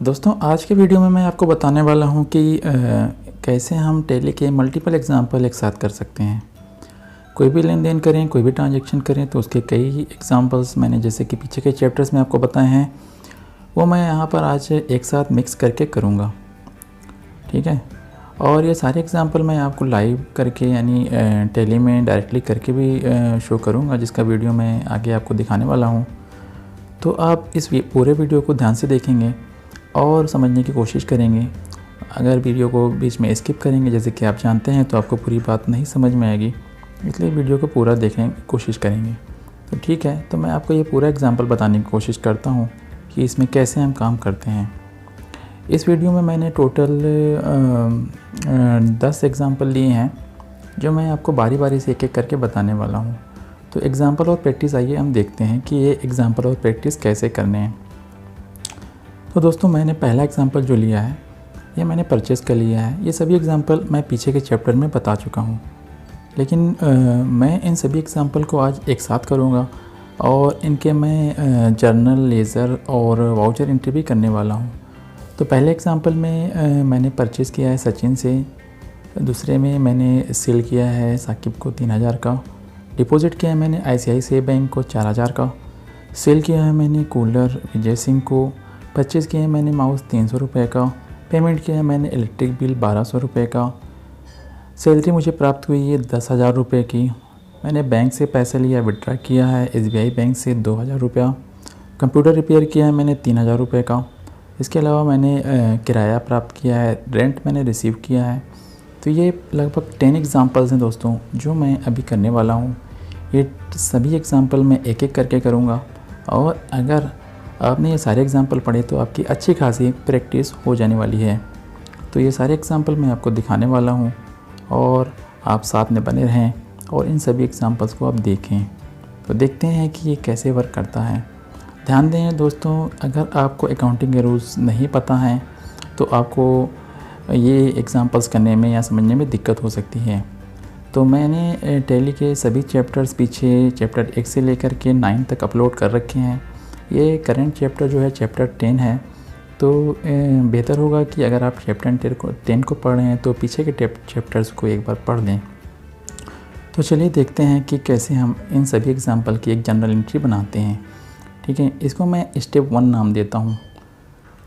दोस्तों आज के वीडियो में मैं आपको बताने वाला हूं कि कैसे हम टैली के मल्टीपल एग्जाम्पल एक साथ कर सकते हैं। कोई भी लेन देन करें, कोई भी ट्रांजैक्शन करें तो उसके कई एग्जाम्पल्स मैंने जैसे कि पीछे के चैप्टर्स में आपको बताए हैं, वो मैं यहाँ पर आज एक साथ मिक्स करके करूँगा। ठीक है, और ये सारे एग्जाम्पल मैं आपको लाइव करके यानी टैली में डायरेक्टली करके भी शो करूँगा, जिसका वीडियो मैं आगे आपको दिखाने वाला हूँ। तो आप इस पूरे वीडियो को ध्यान से देखेंगे और समझने की कोशिश करेंगे। अगर वीडियो को बीच में स्किप करेंगे जैसे कि आप जानते हैं तो आपको पूरी बात नहीं समझ में आएगी, इसलिए वीडियो को पूरा देखने की कोशिश करेंगे। तो ठीक है, तो मैं आपको ये पूरा एग्जांपल बताने की कोशिश करता हूँ कि इसमें कैसे हम काम करते हैं। इस वीडियो में मैंने टोटल 10 एग्ज़ाम्पल लिए हैं जो मैं आपको बारी बारी से एक एक करके बताने वाला हूँ। तो एग्ज़ाम्पल और प्रैक्टिस आइए हम देखते हैं कि ये एग्ज़ाम्पल और प्रैक्टिस कैसे करने हैं। तो दोस्तों मैंने पहला एग्ज़ाम्पल जो लिया है ये मैंने परचेस का लिया है। ये सभी एग्ज़ाम्पल मैं पीछे के चैप्टर में बता चुका हूँ, लेकिन मैं इन सभी एग्ज़ाम्पल को आज एक साथ करूँगा और इनके मैं जर्नल, लेज़र और वाउचर एंट्री भी करने वाला हूँ। तो पहले एग्ज़ाम्पल में मैंने परचेस किया है सचिन से, दूसरे में मैंने सेल किया है साकिब को 3000 का, डिपॉजिट किया है मैंने ICICI बैंक को 4000 का, सेल किया है मैंने कूलर विजय सिंह को, परचेज़ किया है मैंने माउस 300 रुपये का, पेमेंट किया है मैंने इलेक्ट्रिक बिल 1200 रुपये का, सैलरी मुझे प्राप्त हुई है 10,000 रुपये की, मैंने बैंक से पैसे लिया विड्रा किया है SBI बैंक से 2000 रुपया, कंप्यूटर रिपेयर किया है मैंने 3000 रुपये का। इसके अलावा मैंने किराया प्राप्त किया है, रेंट मैंने रिसीव किया है। तो ये लगभग 10 एग्ज़ाम्पल्स हैं दोस्तों जो मैं अभी करने वाला हूँ। ये सभी एग्ज़ाम्पल मैं एक एक करके करूँगा और अगर आपने ये सारे एग्ज़ाम्पल पढ़े तो आपकी अच्छी खासी प्रैक्टिस हो जाने वाली है। तो ये सारे एग्ज़ाम्पल मैं आपको दिखाने वाला हूँ और आप साथ में बने रहें और इन सभी एग्ज़ाम्पल्स को आप देखें। तो देखते हैं कि ये कैसे वर्क करता है। ध्यान दें दोस्तों, अगर आपको अकाउंटिंग के रूल्स नहीं पता हैं तो आपको ये एग्ज़ाम्पल्स करने में या समझने में दिक्कत हो सकती है। तो मैंने टैली के सभी चैप्टर्स पीछे चैप्टर 1 से लेकर के 9 तक अपलोड कर रखे हैं। ये करंट चैप्टर जो है चैप्टर 10 है, तो बेहतर होगा कि अगर आप चैप्टर 10 को पढ़ रहे हैं तो पीछे के चैप्टर्स को एक बार पढ़ लें। तो चलिए देखते हैं कि कैसे हम इन सभी एग्ज़ाम्पल की एक जनरल एंट्री बनाते हैं। ठीक है, इसको मैं स्टेप 1 नाम देता हूँ।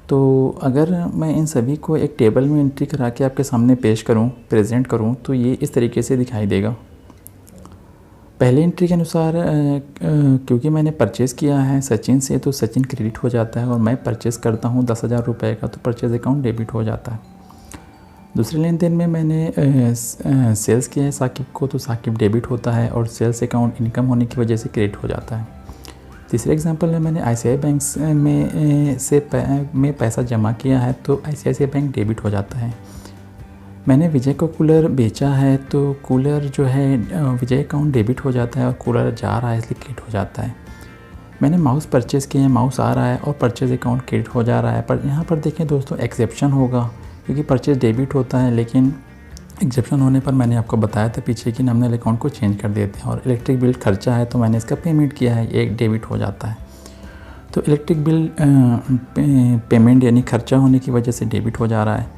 तो अगर मैं इन सभी को एक टेबल में एंट्री करा के आपके सामने पेश करूँ, प्रेजेंट करूँ, तो ये इस तरीके से दिखाई देगा। पहले एंट्री के अनुसार क्योंकि मैंने परचेज़ किया है सचिन से तो सचिन क्रेडिट हो जाता है और मैं परचेज़ करता हूँ 10,000 रुपये का, तो परचेज़ अकाउंट डेबिट हो जाता है। दूसरे लेन देन में मैंने सेल्स किया है साकिब को, तो साकिब डेबिट होता है और सेल्स अकाउंट इनकम होने की वजह से क्रेडिट हो जाता है। तीसरे एग्जांपल में मैंने ICICI बैंक में पैसा जमा किया है तो ICICI बैंक डेबिट हो जाता है। मैंने विजय को कूलर बेचा है तो कूलर जो है विजय अकाउंट डेबिट हो जाता है और कूलर जा रहा है इसलिए क्रेडिट हो जाता है। मैंने माउस परचेज़ किया है, माउस आ रहा है और परचेज़ अकाउंट क्रेडिट हो जा रहा है। पर यहाँ पर देखें दोस्तों एक्सेप्शन होगा क्योंकि परचेज़ डेबिट होता है, लेकिन एक्सेप्शन होने पर मैंने आपको बताया था पीछे कि नॉमिनल अकाउंट को चेंज कर देते हैं। और इलेक्ट्रिक बिल खर्चा है तो मैंने इसका पेमेंट किया है, एक डेबिट हो जाता है। तो इलेक्ट्रिक बिल पेमेंट यानी खर्चा होने की वजह से डेबिट हो जा रहा है।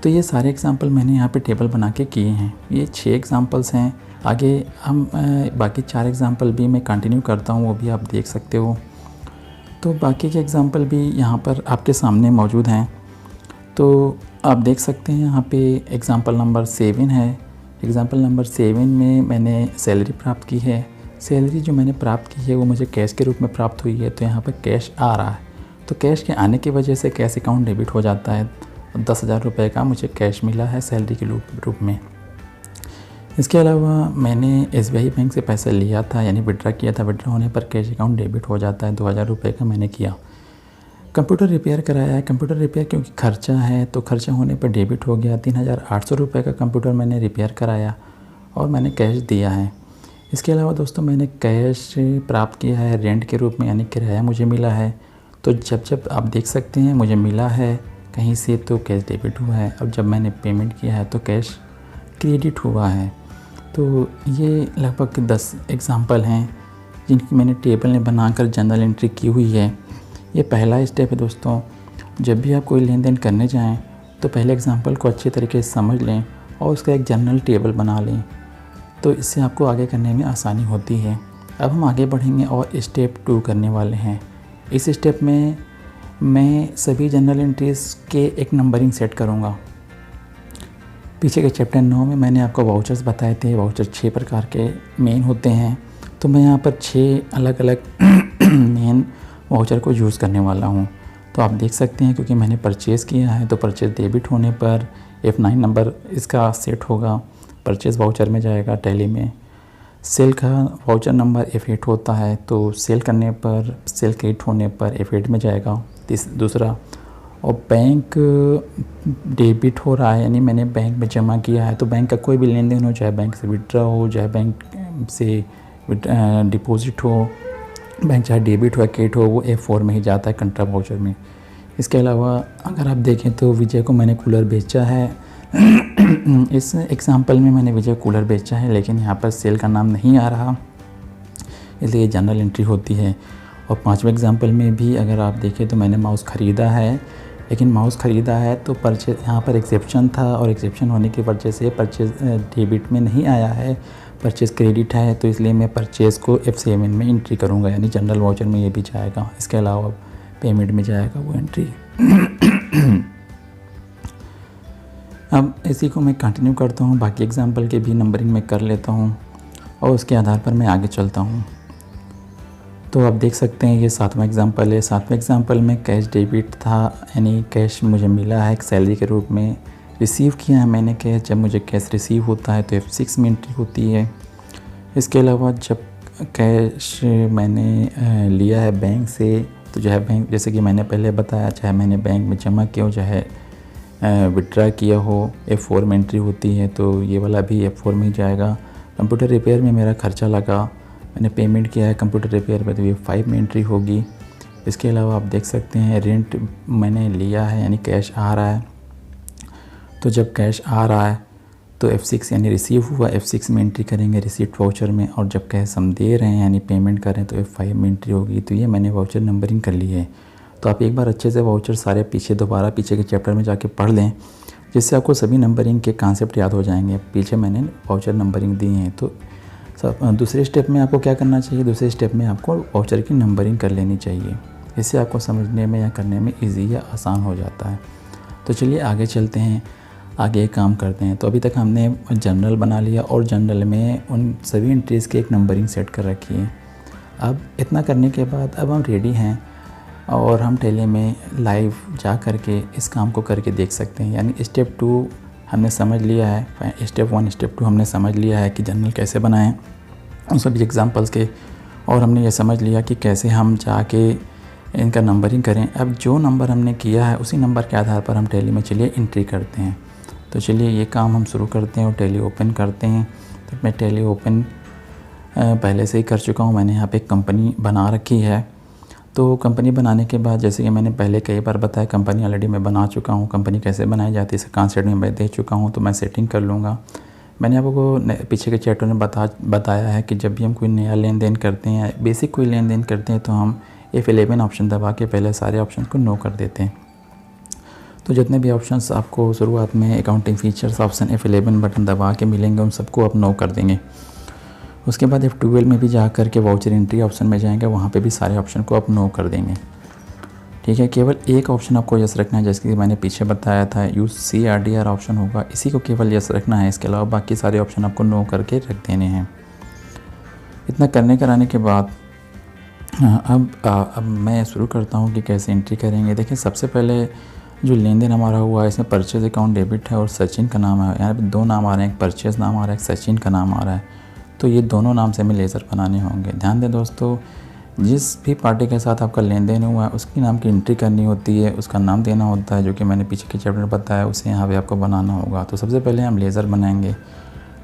तो ये सारे एग्जांपल मैंने यहाँ पे टेबल बना के किए हैं। ये 6 एग्जांपल्स हैं। आगे हम बाकी 4 एग्जांपल भी मैं कंटिन्यू करता हूँ, वो भी आप देख सकते हो। तो बाकी के एग्जांपल भी यहाँ पर आपके सामने मौजूद हैं, तो आप देख सकते हैं। यहाँ पे एग्ज़ाम्पल नंबर 7 है। एग्ज़ाम्पल नंबर 7 में मैंने सैलरी प्राप्त की है। सैलरी जो मैंने प्राप्त की है वो मुझे कैश के रूप में प्राप्त हुई है, तो यहाँ पर कैश आ रहा है। तो कैश के आने की वजह से कैश अकाउंट डेबिट हो जाता है। 10,000 रुपये का मुझे कैश मिला है सैलरी के रूप में। इसके अलावा मैंने SBI बैंक से पैसा लिया था यानी विड्रा किया था, विड्रा होने पर कैश अकाउंट डेबिट हो जाता है। 2000 रुपये का मैंने किया। कंप्यूटर रिपेयर कराया है। कंप्यूटर रिपेयर क्योंकि खर्चा है तो खर्चा होने पर डेबिट हो गया। 3800 रुपये का कंप्यूटर मैंने रिपेयर कराया और मैंने कैश दिया है। इसके अलावा दोस्तों मैंने कैश प्राप्त किया है रेंट के रूप में यानी किराया मुझे मिला है। तो जब आप देख सकते हैं मुझे मिला है कहीं से तो कैश डेबिट हुआ है। अब जब मैंने पेमेंट किया है तो कैश क्रेडिट हुआ है। तो ये लगभग 10 एग्ज़ाम्पल हैं जिनकी मैंने टेबल में बनाकर जनरल एंट्री की हुई है। ये पहला स्टेप है दोस्तों। जब भी आप कोई लेन देन करने जाएं तो पहले एग्ज़ाम्पल को अच्छे तरीके से समझ लें और उसका एक जनरल टेबल बना लें, तो इससे आपको आगे करने में आसानी होती है। अब हम आगे बढ़ेंगे और स्टेप 2 करने वाले हैं। इस स्टेप में मैं सभी जनरल एंट्रीज़ के एक नंबरिंग सेट करूँगा। पीछे के चैप्टर 9 में मैंने आपको वाउचर्स बताए थे। वाउचर 6 प्रकार के मेन होते हैं, तो मैं यहाँ पर 6 अलग अलग मेन वाउचर को यूज़ करने वाला हूँ। तो आप देख सकते हैं क्योंकि मैंने परचेज़ किया है तो परचेज़ डेबिट होने पर F9 नंबर इसका सेट होगा, परचेज़ वाउचर में जाएगा टैली में। सेल का वाउचर नंबर F8 होता है, तो सेल करने पर सेल क्रेडिट होने पर F8 में जाएगा दूसरा। और बैंक डेबिट हो रहा है यानी मैंने बैंक में जमा किया है, तो बैंक का कोई भी लेन देन हो, चाहे बैंक से विड्रॉ हो, चाहे बैंक से डिपॉजिट हो, बैंक चाहे डेबिट हो या क्रेडिट हो, वो F4 में ही जाता है कंट्रा वाउचर में। इसके अलावा अगर आप देखें तो विजय को मैंने कूलर बेचा है इस एग्जांपल में मैंने विजय कूलर बेचा है, लेकिन यहाँ पर सेल का नाम नहीं आ रहा, इसलिए जनरल एंट्री होती है। और 5वें एग्जांपल में भी अगर आप देखें तो मैंने माउस ख़रीदा है, लेकिन माउस ख़रीदा है तो परचेज यहाँ पर एक्सेप्शन था और एक्सेप्शन होने की वजह से परचेज़ डेबिट में नहीं आया है, परचेज़ क्रेडिट है, तो इसलिए मैं परचेज़ को F7 में एंट्री करूँगा, यानी जनरल वाउचर में ये भी जाएगा। इसके अलावा पेमेंट में जाएगा वो एंट्री। अब इसी को मैं कंटिन्यू करता हूँ, बाकी एग्जाम्पल के भी नंबरिंग में कर लेता हूँ और उसके आधार पर मैं आगे चलता हूँ। तो आप देख सकते हैं ये 7वां एग्जाम्पल है। 7वें एग्जाम्पल में कैश डेबिट था, यानी कैश मुझे मिला है एक सैलरी के रूप में, रिसीव किया है मैंने कैश। जब मुझे कैश रिसीव होता है तो F6 में एंट्री होती है। इसके अलावा जब कैश मैंने लिया है बैंक से, तो जो है बैंक, जैसे कि मैंने पहले बताया, चाहे मैंने बैंक में जमा किया हो चाहे विड्रा किया हो, F4 में एंट्री होती है, तो ये वाला भी F4 में ही जाएगा। कंप्यूटर रिपेयर में मेरा खर्चा लगा, मैंने पेमेंट किया है कंप्यूटर रिपेयर पे, तो ये 5 में एंट्री होगी। इसके अलावा आप देख सकते हैं रेंट मैंने लिया है यानी कैश आ रहा है, तो जब कैश आ रहा है तो F6 यानी रिसीव हुआ, F6 में एंट्री करेंगे रिसीट वाउचर में। और जब कैश हम दे रहे हैं यानी पेमेंट कर रहे हैं तो F5 में एंट्री होगी। तो ये मैंने वाउचर नंबरिंग कर ली है। तो आप एक बार अच्छे से वाउचर सारे दोबारा पीछे के चैप्टर में जाके पढ़ लें, जिससे आपको सभी नंबरिंग के कॉन्सेप्ट याद हो जाएंगे। पीछे मैंने वाउचर नंबरिंग दी है। तो दूसरे स्टेप में आपको क्या करना चाहिए, दूसरे स्टेप में आपको वाउचर की नंबरिंग कर लेनी चाहिए। इससे आपको समझने में या करने में ईजी या आसान हो जाता है। तो चलिए आगे चलते हैं, आगे काम करते हैं। तो अभी तक हमने जनरल बना लिया और जनरल में उन सभी एंट्रीज़ की एक नंबरिंग सेट कर रखी है। अब इतना करने के बाद अब हम रेडी हैं और हम टेली में लाइव जा करके इस काम को करके देख सकते हैं। यानी स्टेप 2 हमने समझ लिया है, स्टेप 1 स्टेप 2 हमने समझ लिया है कि जनरल कैसे बनाएं उन सभी एग्जांपल्स के, और हमने ये समझ लिया कि कैसे हम जाके इनका नंबरिंग करें। अब जो नंबर हमने किया है उसी नंबर के आधार पर हम टेली में चलिए एंट्री करते हैं। तो चलिए ये काम हम शुरू करते हैं और टेली ओपन करते हैं। तो मैं टेली ओपन पहले से ही कर चुका हूँ, मैंने यहाँ पे एक कंपनी बना रखी है। तो कंपनी बनाने के बाद, जैसे कि मैंने पहले कई बार बताया, कंपनी ऑलरेडी मैं बना चुका हूँ। कंपनी कैसे बनाई जाती है इसका कॉन्सेप्ट में मैं दे चुका हूँ, तो मैं सेटिंग कर लूँगा। मैंने आपको पीछे के चैप्टर में बताया है कि जब भी हम कोई नया लेन देन करते हैं, बेसिक कोई लेन देन करते हैं, तो हम F11 ऑप्शन दबा के पहले सारे ऑप्शन को नो कर देते हैं। तो जितने भी ऑप्शंस आपको शुरुआत में accounting features option F11 button दबा के मिलेंगे, उन सबको आप नो कर देंगे। उसके बाद F12 में भी जा कर के वाउचर एंट्री ऑप्शन में जाएंगे, वहाँ पे भी सारे ऑप्शन को आप नो कर देंगे। ठीक है, केवल एक ऑप्शन आपको यस रखना है, जैसे कि मैंने पीछे बताया था यूज़ CRDR ऑप्शन होगा, इसी को केवल यस रखना है। इसके अलावा बाकी सारे ऑप्शन आपको नो करके रख देने हैं। इतना कराने के बाद अब मैं शुरू करता हूँ कि कैसे एंट्री करेंगे। देखिए, सबसे पहले जो लेन देन हमारा हुआ है इसमें परचेज़ अकाउंट डेबिट है और सचिन का नाम है। यहाँ पे 2 नाम आ रहे हैं, एक परचेज़ नाम आ रहा है, एक सचिन का नाम आ रहा है। तो ये दोनों नाम से हमें लेज़र बनाने होंगे। ध्यान दें दोस्तों, जिस भी पार्टी के साथ आपका लेन देन हुआ है उसकी नाम की एंट्री करनी होती है, उसका नाम देना होता है, जो कि मैंने पीछे के चैप्टर में बताया, उसे यहाँ पे आपको बनाना होगा। तो सबसे पहले हम लेज़र बनाएंगे।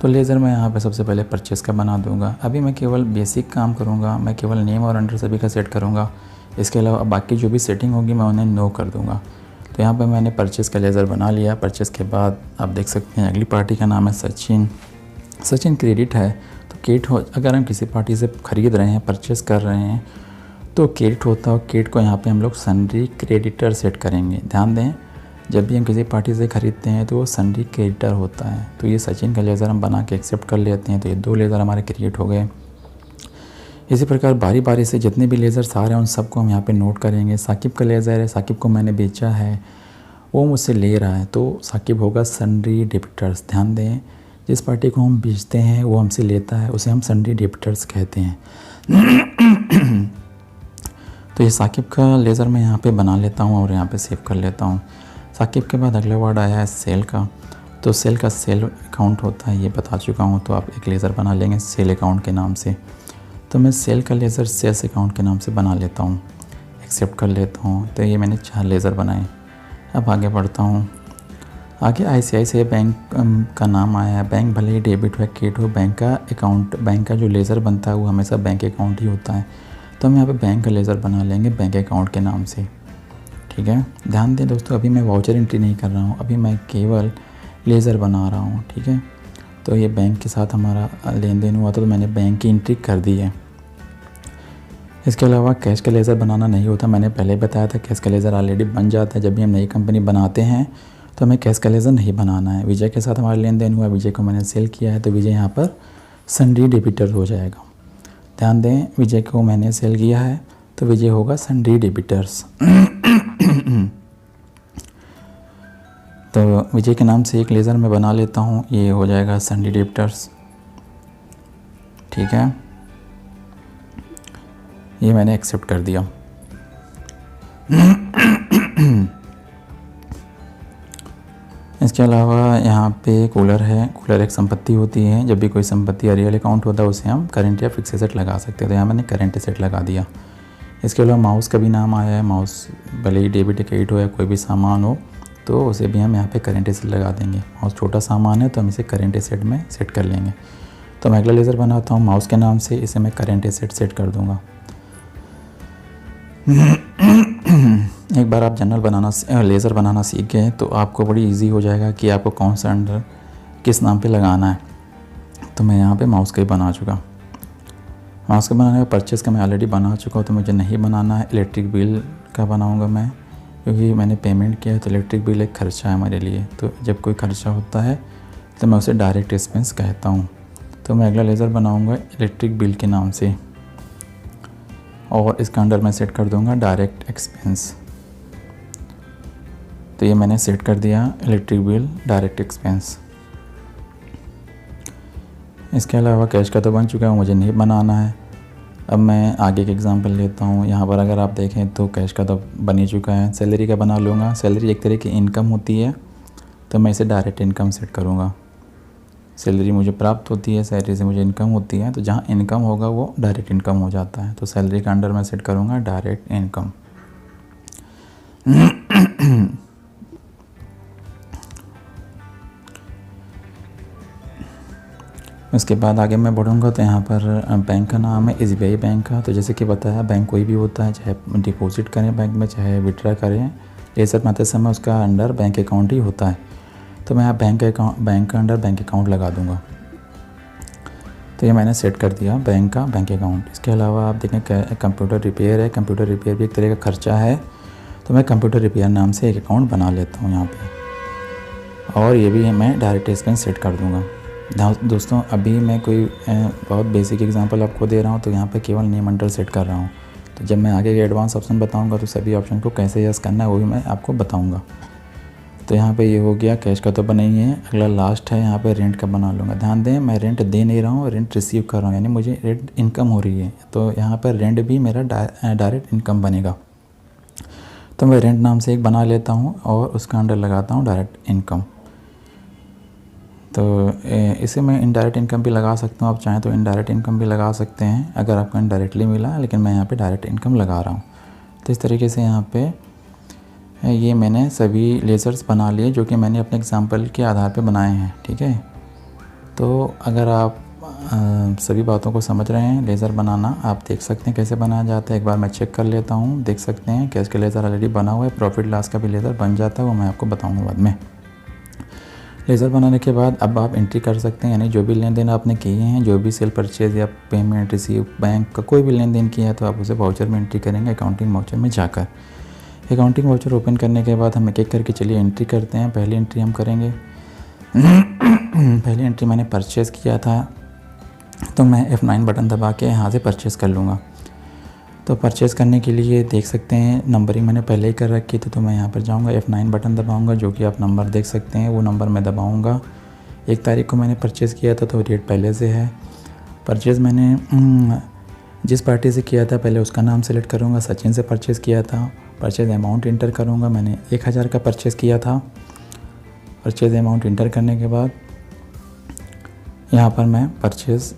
तो लेज़र मैं यहाँ पे सबसे पहले परचेज़ का बना दूँगा। अभी मैं केवल बेसिक काम करूँगा, मैं केवल नेम और अंडर सभी का सेट करूँगा। इसके अलावा बाकी जो भी सेटिंग होगी मैं उन्हें नो कर दूँगा। तो यहाँ पर मैंने परचेज़ का लेज़र बना लिया। परचेज़ के बाद आप देख सकते हैं अगली पार्टी का नाम है सचिन क्रेडिट है। तो क्रेडिट हो, अगर हम किसी पार्टी से ख़रीद रहे हैं, परचेज़ कर रहे हैं, तो क्रेडिट होता है, क्रेडिट को यहाँ पे हम लोग सन्ड्री क्रेडिटर सेट करेंगे। ध्यान दें, जब भी हम किसी पार्टी से ख़रीदते हैं तो वो सन्ड्री क्रेडिटर होता है। तो ये सचिन का लेज़र हम बना के एक्सेप्ट कर लेते हैं, तो ये 2 लेज़र हमारे क्रिएट हो गए। इसी प्रकार बारी बारी से जितने भी लेज़र्स आ रहे हैं उन सबको हम यहाँ पे नोट करेंगे। साकिब का लेज़र है, साकिब को मैंने बेचा है, वो मुझसे ले रहा है, तो साकिब होगा सन्ड्री डेबिटर्स। ध्यान दें, जिस पार्टी को हम बेचते हैं वो हमसे लेता है, उसे हम सन्ड्री डेबिटर्स कहते हैं। तो ये साकिब का लेज़र मैं यहाँ पे बना लेता हूँ और यहाँ पे सेव कर लेता हूँ। साकिब के बाद अगला वर्ड आया है सेल का। तो सेल का सेल अकाउंट होता है, ये बता चुका हूँ। तो आप एक लेज़र बना लेंगे सेल अकाउंट के नाम से। तो मैं सेल का लेज़र सेल्स अकाउंट के नाम से बना लेता हूँ, एक्सेप्ट कर लेता हूँ। तो ये मैंने 4 लेज़र बनाए। अब आगे बढ़ता हूँ। आगे ICICI बैंक का नाम आया है। बैंक भले ही डेबिट हो क्रेडिट हो, बैंक का अकाउंट, बैंक का जो लेज़र बनता है वो हमेशा बैंक अकाउंट ही होता है। तो हम यहाँ पे बैंक का लेज़र बना लेंगे बैंक अकाउंट के नाम से। ठीक है, ध्यान दें दोस्तों, अभी मैं वाउचर एंट्री नहीं कर रहा हूँ, अभी मैं केवल लेज़र बना रहा हूँ। ठीक है, तो ये बैंक के साथ हमारा लेन देन हुआ था, तो मैंने बैंक की एंट्री कर दी है। इसके अलावा कैश का लेज़र बनाना नहीं होता, मैंने पहले बताया था कैश का लेज़र ऑलरेडी बन जाता है। जब भी हम नई कंपनी बनाते हैं तो हमें कैश का लेज़र नहीं बनाना है। विजय के साथ हमारा लेन देन हुआ, विजय को मैंने सेल किया है, तो विजय यहाँ पर सन्ड्री डेबिटर हो जाएगा। ध्यान दें, विजय को मैंने सेल किया है तो विजय होगा सन्ड्री डेबिटर्स। तो विजय के नाम से एक लेज़र मैं बना लेता हूँ, ये हो जाएगा सन्ड्री डेबिटर्स। ठीक है, ये मैंने एक्सेप्ट कर दिया। इसके अलावा यहाँ पे कूलर है। कूलर एक संपत्ति होती है, जब भी कोई संपत्ति रियल अकाउंट होता है उसे हम करंट या फिक्स एसेट लगा सकते हैं। तो यहाँ मैंने करंट एसेट लगा दिया। इसके अलावा माउस का भी नाम आया है। माउस भले ही डेबिट क्रेडिट हो या कोई भी सामान हो तो उसे भी हम यहाँ पे करंट एसेट लगा देंगे। माउस छोटा सामान है तो हम इसे करंट एसेट में सेट कर लेंगे। तो मैं अगला लेज़र बनाता हूँ माउस के नाम से, इसे मैं करंट एसेट सेट कर दूँगा। एक बार आप जनरल बनाना लेज़र बनाना सीख गए तो आपको बड़ी इजी हो जाएगा कि आपको कौन सा अंडर किस नाम पे लगाना है। तो मैं यहाँ पे माउस का ही बना चुका। माउस का बनाने का परचेज़ का मैं ऑलरेडी बना चुका हूँ, तो मुझे नहीं बनाना है। इलेक्ट्रिक बिल का बनाऊँगा मैं, क्योंकि मैंने पेमेंट किया है तो इलेक्ट्रिक बिल एक खर्चा है हमारे लिए। तो जब कोई खर्चा होता है तो मैं उसे डायरेक्ट एक्सपेंस कहता हूँ। तो मैं अगला लेज़र बनाऊँगा इलेक्ट्रिक बिल के नाम से और इसका अंडर मैं सेट कर दूँगा डायरेक्ट एक्सपेंस। तो ये मैंने सेट कर दिया इलेक्ट्रिक बिल डायरेक्ट एक्सपेंस। इसके अलावा कैश का तो बन चुका है, मुझे नहीं बनाना है। अब मैं आगे के एग्जांपल लेता हूँ। यहाँ पर अगर आप देखें तो कैश का तो बन ही चुका है। सैलरी का बना लूँगा। सैलरी एक तरह की इनकम होती है, तो मैं इसे डायरेक्ट इनकम सेट करूँगा। सैलरी मुझे प्राप्त होती है, सैलरी से मुझे इनकम होती है, तो जहाँ इनकम होगा वो डायरेक्ट इनकम हो जाता है। तो सैलरी का अंडर मैं सेट करूँगा डायरेक्ट इनकम। उसके बाद आगे मैं बढ़ूँगा तो यहाँ पर बैंक का नाम है SBI बैंक का। तो जैसे कि बताया, बैंक कोई भी होता है, चाहे डिपॉजिट करें बैंक में चाहे विड्रा करें, लेज़र बनाते समय उसका अंडर बैंक अकाउंट ही होता है। तो मैं यहाँ बैंक का अंडर बैंक अकाउंट लगा दूँगा। तो ये मैंने सेट कर दिया बैंक का बैंक अकाउंट। इसके अलावा आप देखें कंप्यूटर रिपेयर है। कंप्यूटर रिपेयर भी एक तरह का खर्चा है, तो मैं कंप्यूटर रिपेयर नाम से एक अकाउंट बना लेता हूँ यहाँ पे, और ये भी मैं डायरेक्ट एक्सपेंस सेट कर दूँगा। दोस्तों अभी मैं कोई बहुत बेसिक एग्जांपल आपको दे रहा हूँ, तो यहाँ पे केवल नेम अंडर सेट कर रहा हूँ। तो जब मैं आगे के एडवांस ऑप्शन बताऊँगा तो सभी ऑप्शन को कैसे यस करना है वो भी मैं आपको बताऊँगा। तो यहाँ पे ये हो गया, कैश का तो बना ही है। अगला लास्ट है, यहाँ पे रेंट का बना लूँगा। ध्यान दें, मैं रेंट दे नहीं रहा हूँ, रेंट रिसीव कर रहा हूँ, यानी मुझे रेंट इनकम हो रही है। तो यहाँ पर रेंट भी मेरा डायरेक्ट इनकम बनेगा। तो मैं रेंट नाम से एक बना लेता हूँ और उसका अंडर लगाता हूँ डायरेक्ट इनकम। तो इसे मैं इनडायरेक्ट इनकम भी लगा सकता हूँ, आप चाहें तो इनडायरेक्ट इनकम भी लगा सकते हैं अगर आपको इनडायरेक्टली मिला, लेकिन मैं यहाँ पे डायरेक्ट इनकम लगा रहा हूँ। तो इस तरीके से यहाँ पे ये मैंने सभी लेज़र्स बना लिए जो कि मैंने अपने एग्जांपल के आधार पे बनाए हैं। ठीक है, तो अगर आप सभी बातों को समझ रहे हैं, लेज़र बनाना आप देख सकते हैं कैसे बनाया जाता है। एक बार मैं चेक कर लेता हूँ, देख सकते हैं कैश का लेज़र ऑलरेडी बना हुआ है। प्रॉफिट लॉस का भी लेज़र बन जाता है, वो मैं आपको बताऊँगा बाद में। लेज़र बनाने के बाद अब आप एंट्री कर सकते हैं, यानी जो भी लेन देन आपने किए हैं, जो भी सेल परचेज़ या पेमेंट रिसीव बैंक का कोई भी लेन देन किया है तो आप उसे वाउचर में एंट्री करेंगे अकाउंटिंग वाउचर में जाकर। अकाउंटिंग वाउचर ओपन करने के बाद हम एक एक करके चलिए एंट्री करते हैं। पहली एंट्री हम करेंगे पहली एंट्री मैंने परचेज़ किया था तो मैं F9 बटन दबा के यहाँ से परचेज़ कर लूँगा। तो परचेज़ करने के लिए देख सकते हैं नंबरिंग मैंने पहले ही कर रखी थी, तो मैं यहाँ पर जाऊँगा F9 बटन दबाऊँगा, जो कि आप नंबर देख सकते हैं वो नंबर मैं दबाऊँगा। 1 तारीख को मैंने परचेज़ किया था तो डेट पहले से है। परचेज़ मैंने जिस पार्टी से किया था पहले उसका नाम सेलेक्ट करूँगा, सचिन से परचेज़ किया था। परचेज़ अमाउंट इंटर करूँगा, मैंने 1000 का परचेज़ किया था। परचेज़ अमाउंट इंटर करने के बाद यहाँ पर मैं परचेज़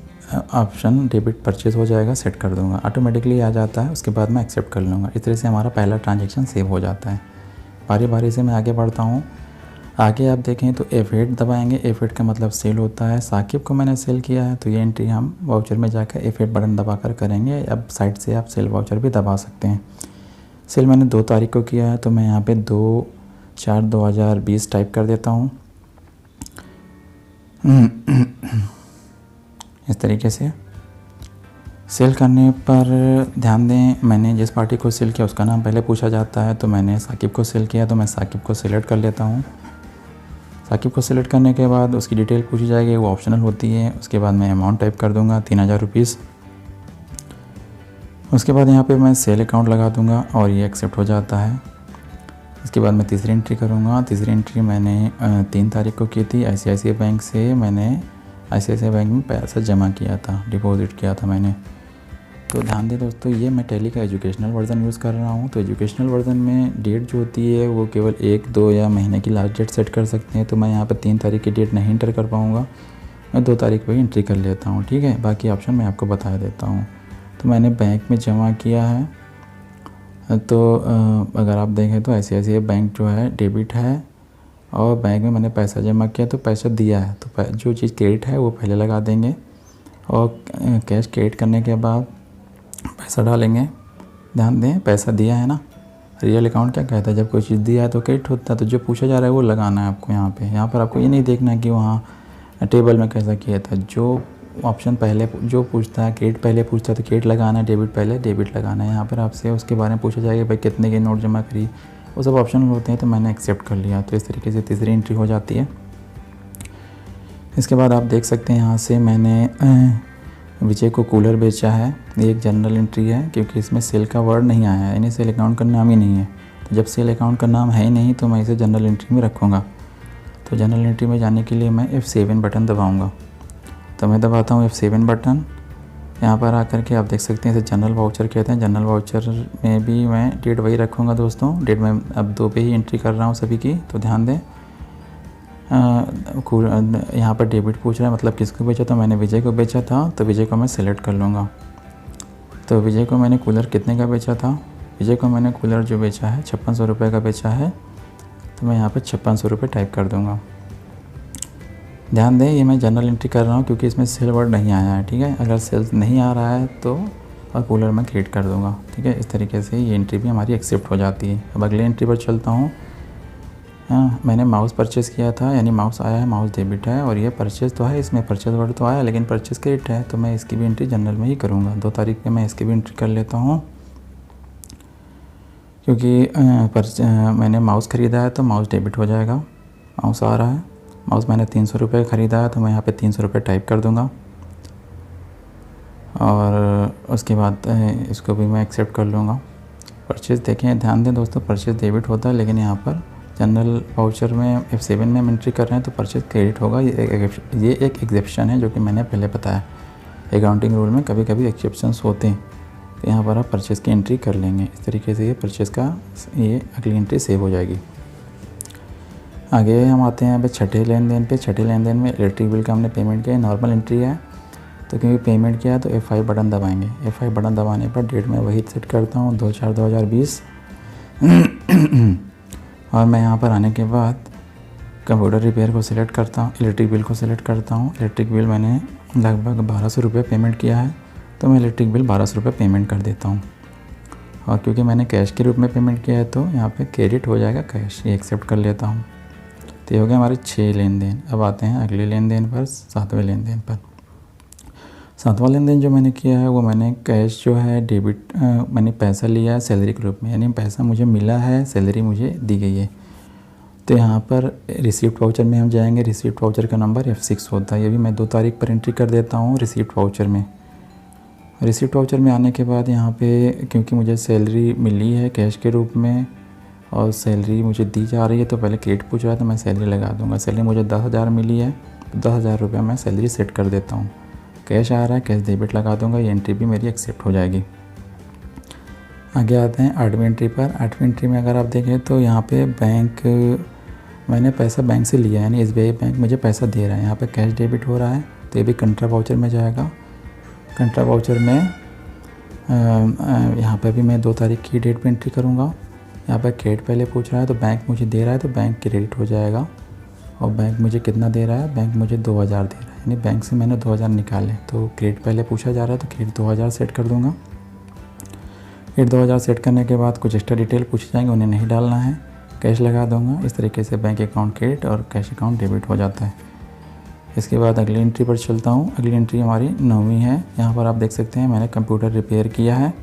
ऑप्शन डेबिट परचेज़ हो जाएगा, सेट कर दूंगा, ऑटोमेटिकली आ जाता है। उसके बाद मैं एक्सेप्ट कर लूँगा। इस तरह से हमारा पहला ट्रांजैक्शन सेव हो जाता है। बारी बारी से मैं आगे बढ़ता हूँ। आगे आप देखें तो F8 दबाएंगे। F8 का मतलब सेल होता है। साकिब को मैंने सेल किया है तो ये एंट्री हम वाउचर में जाकर F8 बटन दबाकर करेंगे। अब साइड से आप सेल वाउचर भी दबा सकते हैं। सेल मैंने 2 तारीख को किया है तो मैं यहाँ पे 2/4/2020 टाइप कर देता हूँ इस तरीके से। सेल करने पर ध्यान दें, मैंने जिस पार्टी को सेल किया उसका नाम पहले पूछा जाता है, तो मैंने साकिब को सेल किया तो मैं साकिब को सिलेक्ट कर लेता हूँ। साकिब को सिलेक्ट करने के बाद उसकी डिटेल पूछी जाएगी, वो ऑप्शनल होती है। उसके बाद मैं अमाउंट टाइप कर दूँगा 3000 रुपीज़। उसके बाद यहाँ पे मैं सेल अकाउंट लगा दूँगा और ये एक्सेप्ट हो जाता है। इसके बाद मैं तीसरी एंट्री करूँगा। तीसरी एंट्री मैंने 3 तारीख को की थी। ICICI बैंक से मैंने ICICI बैंक में पैसा जमा किया था, डिपॉजिट किया था मैंने। तो ध्यान दें दोस्तों, ये मैं टैली का एजुकेशनल वर्ज़न यूज़ कर रहा हूँ। तो एजुकेशनल वर्ज़न में डेट जो होती है वो केवल 1, 2 या महीने की लास्ट डेट सेट कर सकते हैं। तो मैं यहाँ पर 3 तारीख की डेट नहीं इंटर कर पाऊँगा, मैं 2 तारीख पर ही एंट्री कर लेता हूँ। ठीक है, बाकी ऑप्शन मैं आपको बता देता हूँ। तो मैंने बैंक में जमा किया है, तो अगर आप देखें तो ICICI बैंक जो है डेबिट है और बैंक में मैंने पैसा जमा किया तो पैसा दिया है। तो जो चीज़ क्रेडिट है वो पहले लगा देंगे और कैश क्रेडिट करने के बाद पैसा डालेंगे। ध्यान दें, पैसा दिया है ना। रियल अकाउंट क्या कहता है, जब कोई चीज़ दिया है तो क्रेडिट होता है, तो जो पूछा जा रहा है वो लगाना है आपको यहाँ पे। यहाँ पर आपको ये नहीं देखना कि वहाँ टेबल में कैसा किया था। जो ऑप्शन पहले जो पूछता है, क्रेडिट पहले पूछता है तो क्रेडिट लगाना है, डेबिट पहले डेबिट लगाना है। यहाँ पर आपसे उसके बारे में पूछा जाएगा भाई कितने के नोट जमा करी, वो सब ऑप्शन होते हैं। तो मैंने एक्सेप्ट कर लिया। तो इस तरीके से तीसरी एंट्री हो जाती है। इसके बाद आप देख सकते हैं यहाँ से मैंने विजय को कूलर बेचा है। ये एक जनरल एंट्री है क्योंकि इसमें सेल का वर्ड नहीं आया है, यानी सेल अकाउंट का नाम ही नहीं है। तो जब सेल अकाउंट का नाम है ही नहीं तो मैं इसे जनरल एंट्री में रखूँगा। तो जनरल एंट्री में जाने के लिए मैं F7 बटन दबाऊँगा। तो मैं दबाता हूँ F7 बटन। यहाँ पर आकर के आप देख सकते हैं इसे जनरल वाउचर कहते हैं। जनरल वाउचर में भी मैं डेट वही रखूँगा दोस्तों। डेट मैं अब 2 पे ही एंट्री कर रहा हूँ सभी की, तो ध्यान दें। यहाँ पर डेबिट पूछ रहा है, मतलब किसको बेचा, तो मैंने विजय को बेचा था तो विजय को मैं सेलेक्ट कर लूँगा। तो विजय को मैंने कूलर कितने का बेचा था, विजय को मैंने कूलर जो बेचा है 5600 रुपये का बेचा है। तो मैं यहाँ पर 5600 रुपये टाइप कर दूँगा। ध्यान दें, ये मैं जनरल एंट्री कर रहा हूँ क्योंकि इसमें सेल वर्ड नहीं आया है। ठीक है, अगर सेल्स नहीं आ रहा है तो और कूलर मैं क्रिएट कर दूँगा। ठीक है, इस तरीके से ये एंट्री भी हमारी एक्सेप्ट हो जाती है। अब अगले एंट्री पर चलता हूँ। मैंने माउस परचेज़ किया था, यानी माउस आया है, माउस डेबिट है और ये परचेज़ तो है, इसमें परचेज़ वर्ड तो आया लेकिन परचेज़ क्रेडिट है। तो मैं इसकी भी एंट्री जनरल में ही करूँगा। 2 तारीख पे मैं इसकी भी एंट्री कर लेता हूँ क्योंकि मैंने माउस ख़रीदा है तो माउस डेबिट हो जाएगा। माउस आ रहा है, माउस मैंने 300 रुपये ख़रीदा है तो मैं यहाँ पे 300 रुपये टाइप कर दूँगा और उसके बाद इसको भी मैं एक्सेप्ट कर लूँगा। परचेज़ देखें, ध्यान दें दोस्तों, परचेज़ डेबिट होता है लेकिन यहाँ पर जनरल वाउचर में F7 में हम एंट्री कर रहे हैं तो परचेज़ क्रेडिट होगा। ये एक एग्जेप्शन है जो कि मैंने पहले बताया। अकाउंटिंग रूल में कभी कभी एक्सेप्शंस होते हैं, तो यहाँ पर आप परचेज़ की एंट्री कर लेंगे। इस तरीके से ये परचेज़ का ये अगली एंट्री सेव हो जाएगी। आगे हम आते हैं यहाँ पे छठे लेन देन पे। छठे लेन देन में इलेक्ट्रिक बिल का हमने पेमेंट किया है, नॉर्मल एंट्री है। तो क्योंकि पेमेंट किया है तो F5 बटन दबाएंगे। F5 बटन दबाने पर डेट में वही सेट करता हूँ 2/4/2020 और मैं यहाँ पर आने के बाद कंप्यूटर रिपेयर को सिलेक्ट करता हूँ, इलेक्ट्रिक बिल को सिलेक्ट करता हूँ। इलेक्ट्रिक बिल मैंने लगभग 1200 रुपये पेमेंट किया है तो मैं इलेक्ट्रिक बिल 1200 रुपये पेमेंट कर देता हूँ। और क्योंकि मैंने कैश के रूप में पेमेंट किया है तो यहाँ पे क्रेडिट हो जाएगा कैश, ये एक्सेप्ट कर लेता हूँ। तो ये हो गया हमारे 6 लेन देन। अब आते हैं अगले लेन देन पर, 7वें लेन देन पर। 7वां लेन देन जो मैंने किया है वो मैंने कैश जो है डेबिट मैंने पैसा लिया है सैलरी के रूप में, यानी पैसा मुझे मिला है, सैलरी मुझे दी गई है। तो यहाँ पर रिसीप्ट वाउचर में हम जाएंगे। रिसीप्ट वाउचर का नंबर F6 होता है। ये भी मैं 2 तारीख पर एंट्री कर देता हूँ रिसीप्ट वाउचर में। रिसीप्ट वाउचर में आने के बाद यहाँ पे क्योंकि मुझे सैलरी मिली है कैश के रूप में और सैलरी मुझे दी जा रही है, तो पहले क्रेडिट पूछ रहा है तो मैं सैलरी लगा दूँगा। सैलरी मुझे 10,000 मिली है, तो 10,000 रुपये मैं सैलरी सेट कर देता हूँ। कैश आ रहा है, कैश डेबिट लगा दूँगा, ये एंट्री भी मेरी एक्सेप्ट हो जाएगी। आगे आते हैं 8वीं एंट्री पर। 8वीं एंट्री में अगर आप देखें तो यहाँ पे बैंक, मैंने पैसा बैंक से लिया है, यानी SBI बैंक मुझे पैसा दे रहा है। यहाँ पे कैश डेबिट हो रहा है, तो ये भी कंट्रा वाउचर में जाएगा। कंट्रा वाउचर में यहाँ पे भी मैं 2 तारीख की डेट पे एंट्री करूँगा। यहाँ पे क्रेडिट पहले पूछ रहा है, तो बैंक मुझे दे रहा है, तो बैंक क्रेडिट हो जाएगा। और बैंक मुझे कितना दे रहा है, बैंक मुझे 2,000 दे रहा है, यानी बैंक से मैंने 2,000 निकाले, तो क्रेडिट पहले पूछा जा रहा है, तो क्रेडिट 2,000 सेट कर दूँगा। क्रेडिट 2,000 सेट करने के बाद कुछ एक्स्ट्रा डिटेल पूछे जाएंगे, उन्हें नहीं डालना है, कैश लगा दूँगा। इस तरीके से बैंक अकाउंट क्रेडिट और कैश अकाउंट डेबिट हो जाता है। इसके बाद अगली एंट्री पर चलता हूँ। अगली एंट्री हमारी 9वीं है। यहाँ पर आप देख सकते हैं मैंने कंप्यूटर रिपेयर किया है।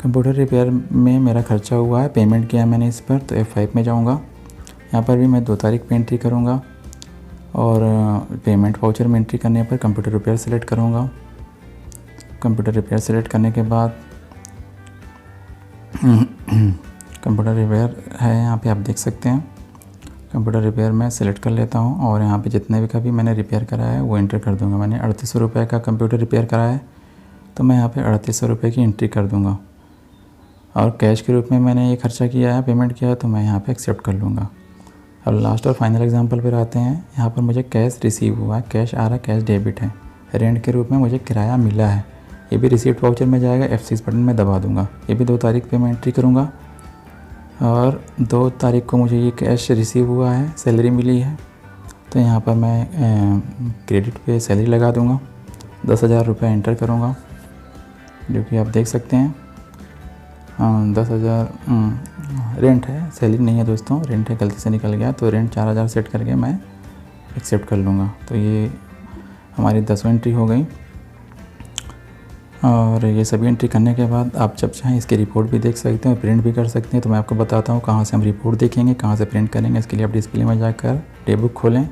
कंप्यूटर रिपेयर में मेरा खर्चा हुआ है, पेमेंट किया है मैंने इस पर, तो F5 में जाऊँगा। यहाँ पर भी मैं 2 तारीख पे एंट्री करूँगा और पेमेंट वाउचर में एंट्री करने पर कंप्यूटर रिपेयर सेलेक्ट करूँगा। कंप्यूटर रिपेयर सेलेक्ट करने के बाद कंप्यूटर रिपेयर है, यहाँ पे आप देख सकते हैं। कंप्यूटर रिपेयर में सेलेक्ट कर लेता हूँ और यहाँ पे जितने भी का भी मैंने रिपेयर कराया है वो एंटर कर दूँगा। मैंने 3800 रुपये का कंप्यूटर रिपेयर कराया है, तो मैं यहाँ पे 3800 रुपये की एंट्री कर दूँगा। और कैश के रूप में मैंने ये खर्चा किया है, पेमेंट किया है, तो मैं यहाँ पे एक्सेप्ट कर लूँगा। अब लास्ट और फाइनल एग्जांपल पर आते हैं। यहाँ पर मुझे कैश रिसीव हुआ है, कैश आ रहा है, कैश डेबिट है। रेंट के रूप में मुझे किराया मिला है, ये भी रिसीप्ट वाउचर में जाएगा। F6 बटन में दबा दूँगा। ये भी 2 तारीख पे मैं एंट्री करूँगा और 2 तारीख को मुझे ये कैश रिसीव हुआ है, सैलरी मिली है, तो यहाँ पर मैं क्रेडिट पे सैलरी लगा दूँगा। 10,000 रुपये एंटर करूँगा, जो कि आप देख सकते हैं। 10,000 रेंट है, सैलरी नहीं है दोस्तों, रेंट है, गलती से निकल गया, तो रेंट 4,000 सेट करके मैं एक्सेप्ट कर लूँगा। तो ये हमारी 10वीं एंट्री हो गई। और ये सभी एंट्री करने के बाद आप जब चाहें इसकी रिपोर्ट भी देख सकते हैं, प्रिंट भी कर सकते हैं। तो मैं आपको बताता हूँ कहाँ से हम रिपोर्ट देखेंगे, कहाँ से प्रिंट करेंगे। इसके लिए आप डिस्प्ले में जाकर डे बुक खोलें।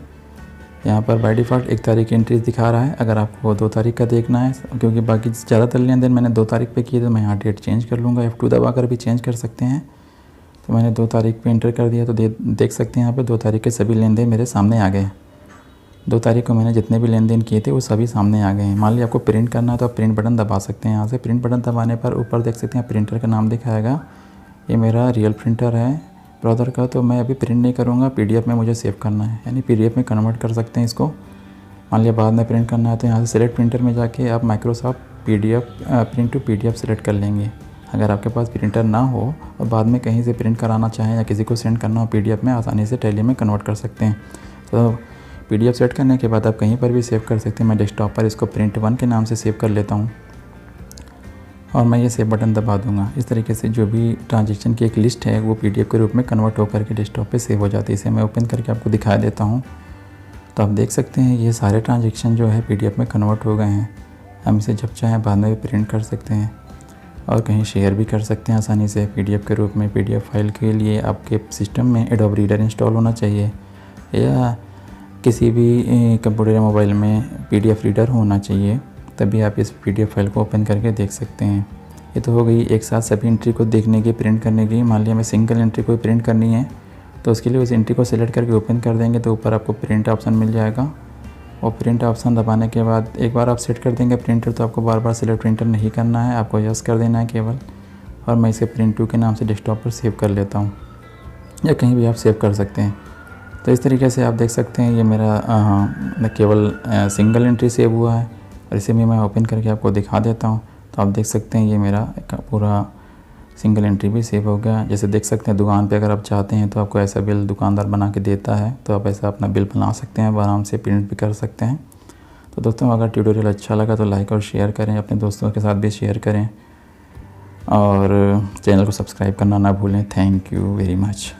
यहाँ पर बाय डिफ़ॉल्ट 1 तारीख की एंट्रीज दिखा रहा है। अगर आपको 2 तारीख का देखना है, क्योंकि बाकी ज़्यादातर लेन देन मैंने 2 तारीख पे किए, तो मैं यहाँ डेट चेंज कर लूँगा। F2 दबा कर भी चेंज कर सकते हैं। तो मैंने 2 तारीख पे एंटर कर दिया, तो देख सकते हैं यहाँ पे 2 तारीख के सभी लेन देन मेरे सामने आ गए हैं। 2 तारीख को मैंने जितने भी लेन देन किए थे वो सभी सामने आ गए हैं। मान लीजिए आपको प्रिंट करना है तो आप प्रिंट बटन दबा सकते हैं। यहाँ से प्रिंट बटन दबाने पर ऊपर देख सकते हैं प्रिंटर का नाम दिखाएगा। ये मेरा रियल प्रिंटर है ब्राउज़र का, तो मैं अभी प्रिंट नहीं करूँगा, PDF में मुझे सेव करना है, यानी PDF में कन्वर्ट कर सकते हैं इसको। मान लिया बाद में प्रिंट करना है तो यहाँ से सेलेक्ट प्रिंटर में जाके आप Microsoft print to PDF select कर लेंगे। अगर आपके पास प्रिंटर ना हो और बाद में कहीं से प्रिंट कराना चाहें या किसी को सेंड करना हो PDF में, आसानी से टैली में कन्वर्ट कर सकते हैं। तो PDF सेट करने के बाद आप कहीं पर भी सेव कर सकते हैं। मैं डेस्कटॉप पर इसको print 1 के नाम से सेव कर लेता हूँ और मैं ये सेव बटन दबा दूँगा। इस तरीके से जो भी ट्रांजेक्शन की एक लिस्ट है वो PDF के रूप में कन्वर्ट होकर के डेस्कटॉप पे सेव हो जाती है। इसे मैं ओपन करके आपको दिखा देता हूँ। तो आप देख सकते हैं ये सारे ट्रांजेक्शन जो है PDF में कन्वर्ट हो गए हैं। हम इसे जब चाहें बाद में भी प्रिंट कर सकते हैं और कहीं शेयर भी कर सकते हैं आसानी से PDF के रूप में। PDF फाइल के लिए आपके सिस्टम में एडोब रीडर इंस्टॉल होना चाहिए या किसी भी कंप्यूटर या मोबाइल में PDF रीडर होना चाहिए, तभी आप इस PDF फाइल को ओपन करके देख सकते हैं। ये तो हो गई एक साथ सभी एंट्री को देखने की, प्रिंट करने की। मान लिया मैं सिंगल एंट्री को प्रिंट करनी है तो उसके लिए उस एंट्री को सिलेक्ट करके ओपन कर देंगे तो ऊपर आपको प्रिंट ऑप्शन मिल जाएगा। और प्रिंट ऑप्शन दबाने के बाद एक बार आप सेट कर देंगे प्रिंटर, तो आपको बार बार सिलेक्ट प्रिंटर नहीं करना है, आपको यस कर देना है केवल। और मैं इसे प्रिंट 2 के नाम से डेस्कटॉप पर सेव कर लेता हूँ या कहीं भी आप सेव कर सकते हैं। तो इस तरीके से आप देख सकते हैं ये मेरा केवल सिंगल एंट्री सेव हुआ है और इसे भी मैं ओपन करके आपको दिखा देता हूँ। तो आप देख सकते हैं ये मेरा पूरा सिंगल एंट्री भी सेव हो गया। जैसे देख सकते हैं दुकान पे अगर आप चाहते हैं तो आपको ऐसा बिल दुकानदार बना के देता है, तो आप ऐसा अपना बिल बना सकते हैं, आराम से प्रिंट भी कर सकते हैं। तो दोस्तों अगर ट्यूटोरियल अच्छा लगा तो लाइक और शेयर करें, अपने दोस्तों के साथ भी शेयर करें और चैनल को सब्सक्राइब करना ना भूलें। Thank you very much.